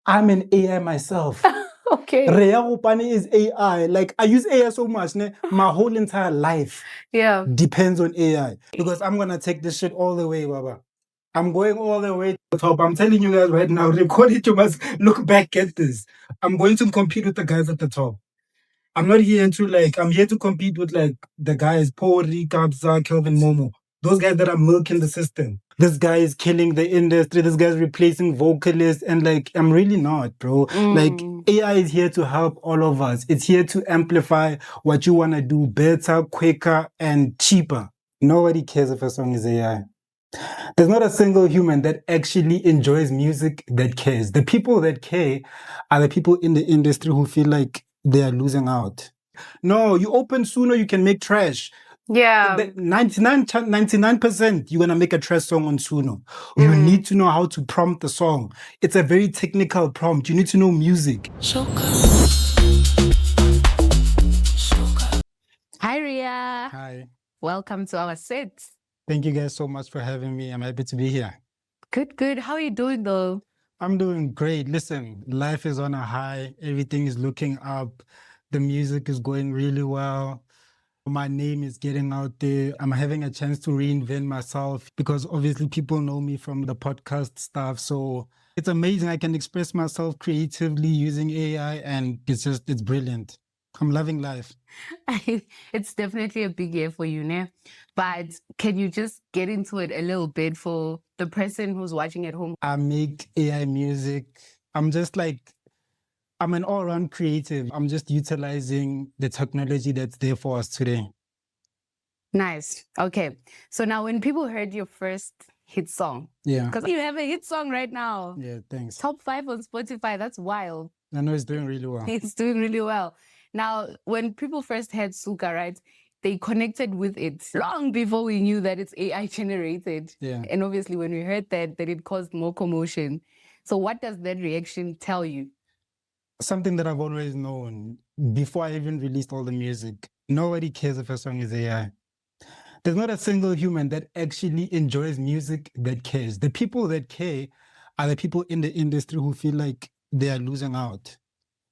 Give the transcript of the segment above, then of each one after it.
I'm an AI myself. Okay. Rea Gopane is AI. Like, I use AI so much, ne? My whole entire life depends on AI. Because I'm gonna take this shit all the way, Baba. I'm going all the way to the top. I'm telling you guys right now, record it, you must look back at this. I'm going to compete with the guys at the top. I'm not here to I'm here to compete with like the guys, Pori, Kabza, Kelvin Momo. Those guys that are milking the system. This guy is killing the industry. This guy's replacing vocalists. And like, I'm really not, bro. Like, AI is here to help all of us. It's here to amplify what you want to do better, quicker, and cheaper. Nobody cares if a song is AI. There's not a single human that actually enjoys music that cares. The people that care are the people in the industry who feel like they are losing out. No, you open Suno, you can make trash. Yeah. 99%, you're going to make a trash song on Suno. You need to know how to prompt the song. It's a very technical prompt. You need to know music. Hi, Rea. Hi. Welcome to our set. Thank you guys so much for having me. I'm happy to be here. Good. How are you doing though? I'm doing great. Listen, life is on a high. Everything is looking up. The music is going really well. My name is getting out there. I'm having a chance to reinvent myself because obviously people know me from the podcast stuff. So it's amazing. I can express myself creatively using AI and it's brilliant. I'm loving life. It's definitely a big year for you, ne? But can you just get into it a little bit for the person who's watching at home? I make AI music. I'm an all-round creative. I'm just utilizing the technology that's there for us today. Nice. Okay. So now when people heard your first hit song, because you have a hit song right now. Yeah, thanks. Top 5 on Spotify. That's wild. I know it's doing really well. It's doing really well. Now, when people first heard Suka, right, they connected with it long before we knew that it's AI generated. Yeah. And obviously, when we heard that it caused more commotion. So what does that reaction tell you? Something that I've always known before I even released all the music. Nobody cares if a song is AI. There's not a single human that actually enjoys music that cares. The people that care are the people in the industry who feel like they are losing out,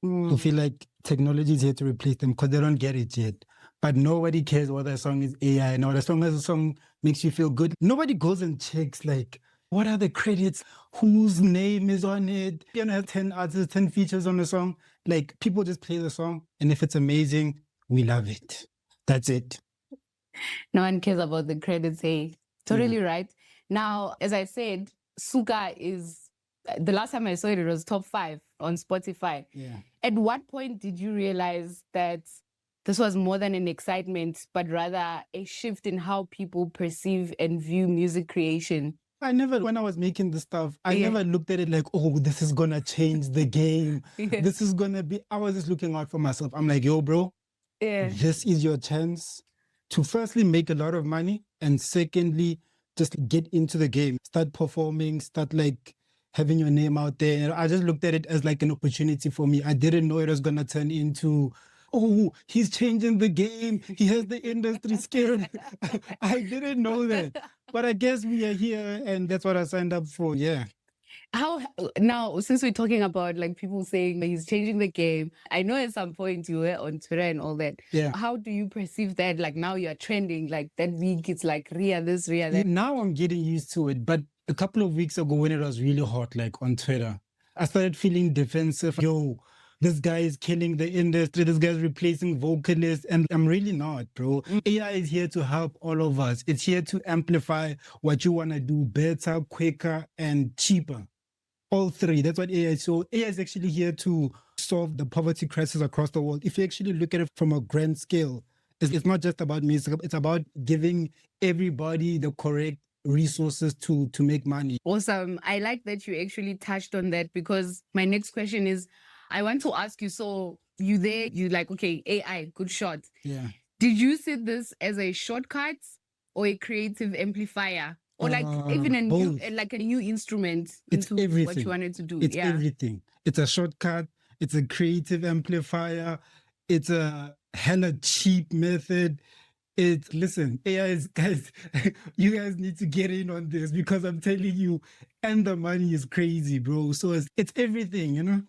who feel like technology is here to replace them because they don't get it yet. But nobody cares whether a song is AI. Now, as long as a song makes you feel good, nobody goes and checks like, what are the credits? Whose name is on it? You know, have 10 artists, 10 features on the song. Like, people just play the song, and if it's amazing, we love it. That's it. No one cares about the credits, hey. Totally right. Now, as I said, Suka is, the last time I saw it, it was top 5 on Spotify. Yeah. At what point did you realize that this was more than an excitement, but rather a shift in how people perceive and view music creation? When I was making the stuff, I never looked at it like, oh, this is going to change the game. This is going to be, I was just looking out for myself. I'm like, yo, bro, this is your chance to firstly make a lot of money. And secondly, just get into the game, start performing, start like having your name out there. And I just looked at it as like an opportunity for me. I didn't know it was going to turn into, oh, he's changing the game. He has the industry scared. I didn't know that. But I guess we are here and that's what I signed up for. Yeah. How now, since we're talking about like people saying he's changing the game, I know at some point you were on Twitter and all that. Yeah. How do you perceive that? Like now you're trending, like that week it's like Rea this, Rea that. Now I'm getting used to it. But a couple of weeks ago when it was really hot, like on Twitter, I started feeling defensive. Yo, this guy is killing the industry. This guy's replacing vocalists. And I'm really not, bro. AI is here to help all of us. It's here to amplify what you want to do better, quicker, and cheaper. All three. That's what AI is. So AI is actually here to solve the poverty crisis across the world. If you actually look at it from a grand scale, it's not just about music. It's about giving everybody the correct resources to make money. Awesome. I like that you actually touched on that because my next question is, I want to ask you, so you like, okay, AI, good shot. Yeah. Did you see this as a shortcut or a creative amplifier? Or like even a new instrument it's into everything. What you wanted to do. It's everything. It's a shortcut. It's a creative amplifier. It's a hella cheap method. Listen, AI is, guys, you guys need to get in on this because I'm telling you, and the money is crazy, bro. So it's everything, you know?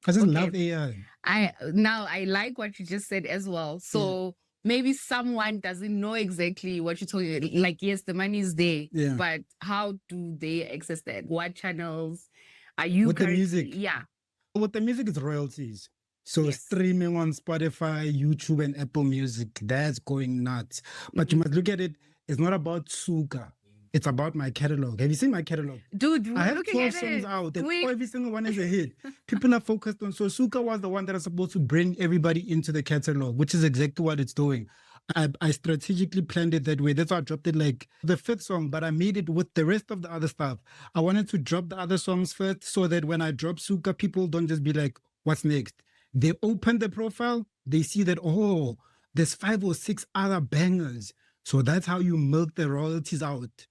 I just love AI. I like what you just said as well. So maybe someone doesn't know exactly what you're talking about. Like, yes, the money is there, but how do they access that? What channels are you with the music? Yeah. With the music is royalties. So streaming on Spotify, YouTube, and Apple Music, that's going nuts. But you must look at it, it's not about Suka. It's about my catalog. Have you seen my catalog? Dude, I have 12 songs out and every single one is a hit. People are focused on. So Suka was the one that is supposed to bring everybody into the catalog, which is exactly what it's doing. I strategically planned it that way. That's why I dropped it like the 5th song, but I made it with the rest of the other stuff. I wanted to drop the other songs first so that when I drop Suka, people don't just be like, what's next? They open the profile, they see that, oh, there's 5 or 6 other bangers. So that's how you milk the royalties out.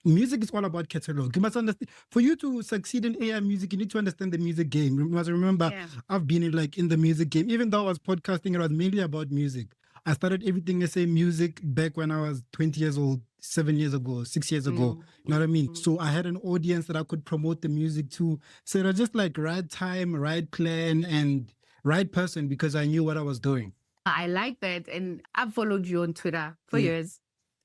Music is all about catalog. You must understand, for you to succeed in AI music, you need to understand the music game. You must remember, I've been in the music game. Even though I was podcasting, it was mainly about music. I started everything as music back when I was 20 years old, 7 years ago, 6 years ago. You know what I mean? So I had an audience that I could promote the music to. So it was just like right time, right plan, and right person because I knew what I was doing. I like that. And I've followed you on Twitter for years.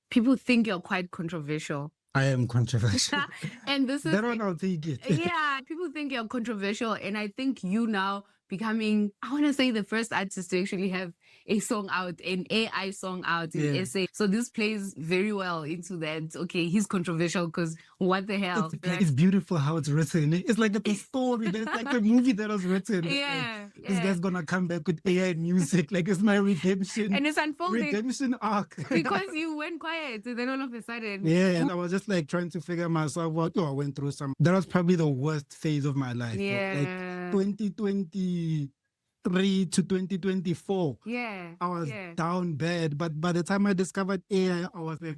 People think you're quite controversial. I am controversial. And this is that one I'll take it. Yeah, people think you're controversial. And I think you now becoming, I want to say, the first artist to actually have a song out, an AI song out in SA. So this plays very well into that. Okay, he's controversial because what the hell? It's beautiful how it's written. It's like a story. It's like a movie that was written. This guy's going to come back with AI music. Like, it's my redemption. And it's unfolding. Redemption arc. Because you went quiet and then all of a sudden. And I was just like trying to figure myself out. I went through that was probably the worst phase of my life. Like 2023 to 2024. I was down bad. But by the time I discovered AI, I was like,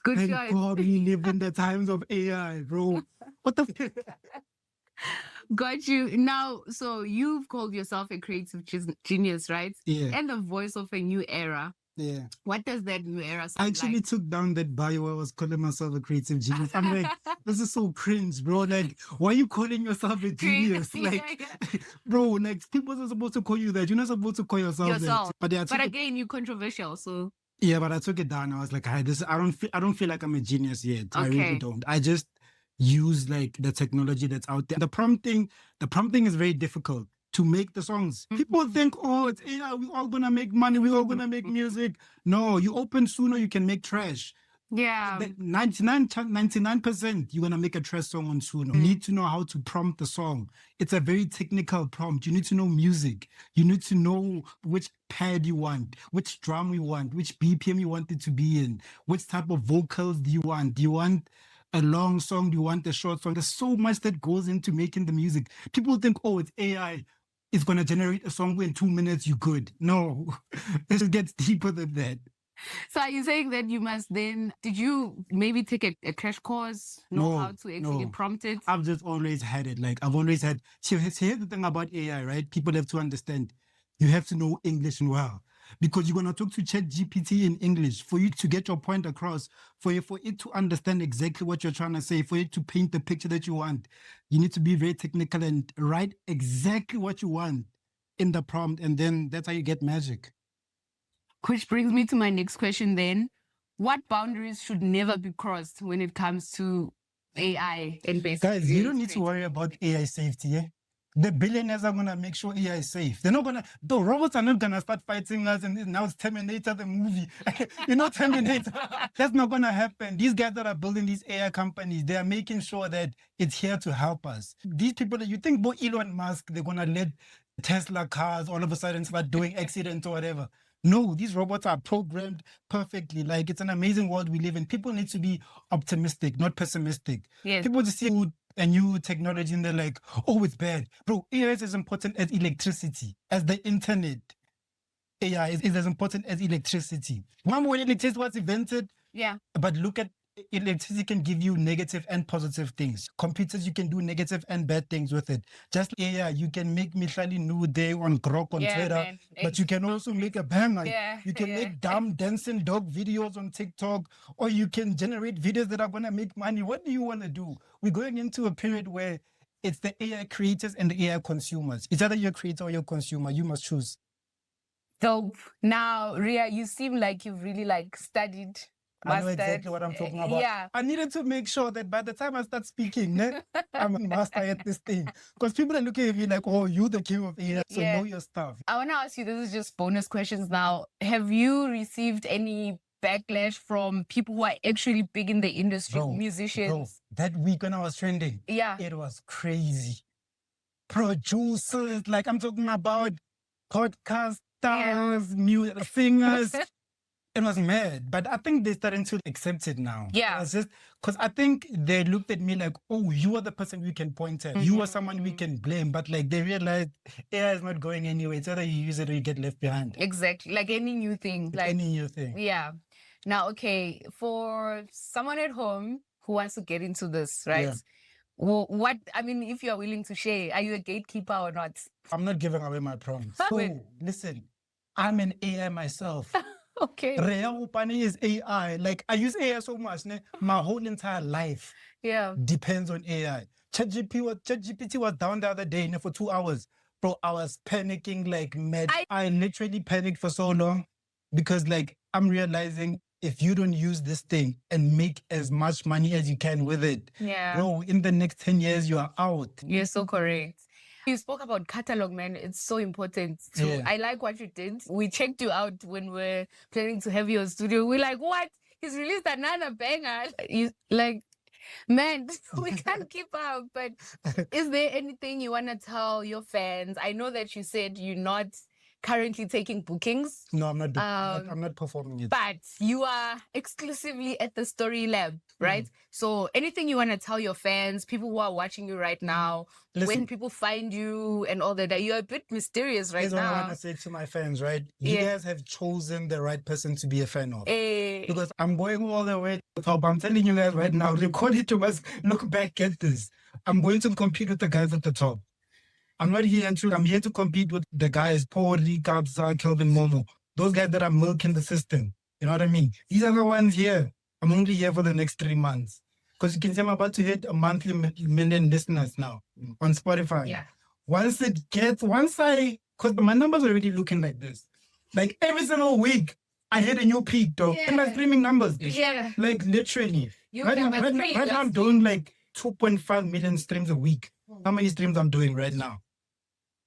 good thank choice. God we live in the times of AI, bro. What the Got you. Now, so you've called yourself a creative genius, right? And the voice of a new era. What does that new era sound I actually took down that bio where I was calling myself a creative genius. I'm like, this is so cringe, bro. Like, why are you calling yourself a genius? Like, bro, like, people are supposed to call you that. You're not supposed to call yourself that. But again, you're controversial, so. Yeah, but I took it down. I was like, I don't feel like I'm a genius yet. I really don't. I just use like the technology that's out there. The prompting is very difficult to make the songs. People think, oh, it's AI, we're all gonna make money, we're all gonna make music. No, you open Suno, you can make trash. 99%, you're gonna make a trash song on Suno. You need to know how to prompt the song. It's a very technical prompt. You need to know music. You need to know which pad you want, which drum you want, which BPM you want it to be in, which type of vocals do you want? Do you want a long song? Do you want a short song? There's so much that goes into making the music. People think, oh, it's AI. It's going to generate a song in 2 minutes, you're good. No, it gets deeper than that. So are you saying that you must then, did you maybe take a crash course, know how to actually prompt it? I've just always had it. Like, I've always had, here's the thing about AI, right? People have to understand, you have to know English well. Because you're going to talk to ChatGPT in English for you to get your point across, for it to understand exactly what you're trying to say, for it to paint the picture that you want. You need to be very technical and write exactly what you want in the prompt, and then that's how you get magic. Which brings me to my next question then. What boundaries should never be crossed when it comes to AI and basically? Guys, you don't need to worry about AI safety, The billionaires are going to make sure AI is safe. They're not going to, the robots are not going to start fighting us and now it's Terminator the movie. You know, Terminator. That's not going to happen. These guys that are building these AI companies, they are making sure that it's here to help us. These people that you think about Elon Musk, they're going to let Tesla cars all of a sudden start doing accidents or whatever. No, these robots are programmed perfectly. Like, it's an amazing world we live in. People need to be optimistic, not pessimistic. People just see a new technology and they're like, oh, it's bad. Bro, AI is as important as electricity, as the internet. AI is as important as electricity. Remember when electricity was invented? Yeah. But look at electricity can give you negative and positive things. Computers, you can do negative and bad things with it. Just AI, you can make Mihlali New Day on Grok on Twitter, man. But you can also make a banger. You can make dumb dancing dog videos on TikTok, or you can generate videos that are going to make money. What do you want to do? We're going into a period where it's the AI creators and the AI consumers. It's either you're a creator or you're a consumer. You must choose. So now, Rea, you seem like you've really studied. I know exactly what I'm talking about. Yeah. I needed to make sure that by the time I start speaking, I'm a master at this thing. Because people are looking at me like, oh, you're the king of AI, so know your stuff. I want to ask you, this is just bonus questions now. Have you received any backlash from people who are actually big in the industry, musicians? Bro, that week when I was trending, it was crazy. Producers, I'm talking about podcasters, music singers. It was mad, but I think they're starting to accept it now. Yeah. It's just because I think they looked at me like, oh, you are the person we can point at. You are someone we can blame. But they realized AI is not going anywhere. It's either you use it or you get left behind. Exactly. Like any new thing. Any new thing. Yeah. Now, okay, for someone at home who wants to get into this, right? Yeah. Well, if you are willing to share, are you a gatekeeper or not? I'm not giving away my prompts. So, listen, I'm an AI myself. Okay. Rea Gopane is AI. I use AI so much. My whole entire life depends on AI. ChatGPT was down the other day for 2 hours. Bro, I was panicking like mad. I literally panicked for so long because I'm realizing if you don't use this thing and make as much money as you can with it, bro, in the next 10 years, you are out. You're so correct. You spoke about catalog, man. It's so important too. Yeah. I like what you did. We checked you out when we're planning to have you on studio. We're like, what? He's released another banger. You man, we can't keep up. But is there anything you want to tell your fans? I know that you said you're not currently taking bookings. No, I'm not. I'm not performing it. But you are exclusively at theStoryLab, right? So anything you want to tell your fans, people who are watching you right now, when people find you and all that, you're a bit mysterious right now. Here's what I want to say to my fans, right? You guys have chosen the right person to be a fan of. Because I'm going all the way to the top. I'm telling you guys right now, record it to us, look back at this. I'm going to compete with the guys at the top. I'm not here I'm here to compete with the guys, Paul, Kabza, Kelvin, Momo. Those guys that are milking the system. You know what I mean? These are the ones here. I'm only here for the next 3 months. Because you can see I'm about to hit a monthly million listeners now on Spotify. Yeah. Because my numbers are already looking like this. Every single week, I hit a new peak, though. In my streaming numbers. Yeah. Literally. Right now, I'm doing 2.5 million streams a week. How many streams I'm doing right now?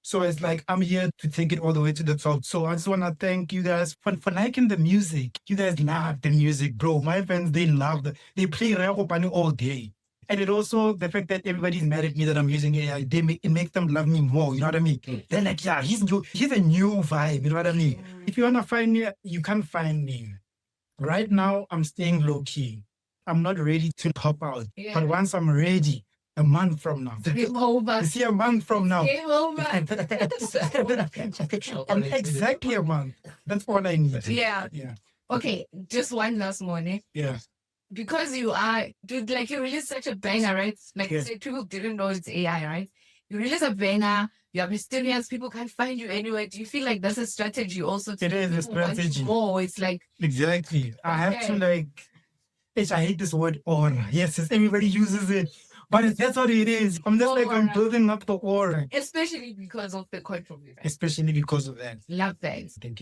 So it's I'm here to take it all the way to the top. So I just want to thank you guys for liking the music. You guys love the music, bro. My fans, they love they play Rea Gopane all day. And it also, the fact that everybody's mad at me that I'm using AI, it makes them love me more, you know what I mean? They're like, yeah, he's a new vibe, you know what I mean? If you want to find me, you can find me. Right now, I'm staying low-key. I'm not ready to pop out. Yeah. But once I'm ready, a month from now. Game over. See, a month from now. Game over. Exactly a month. That's all I need. Yeah. Okay, just one last morning. Yeah. Because you released such a banger, right? You said, people didn't know it's AI, right? You release a banger, you are mysterious, people can't find you anywhere. Do you feel like that's a strategy also? It is a strategy. More, it's Exactly. I have to I hate this word aura. Yes, everybody uses it. But that's what it is. I'm just I'm building up the aura. Especially because of the controversy. Especially because of that. Love that. Thank you.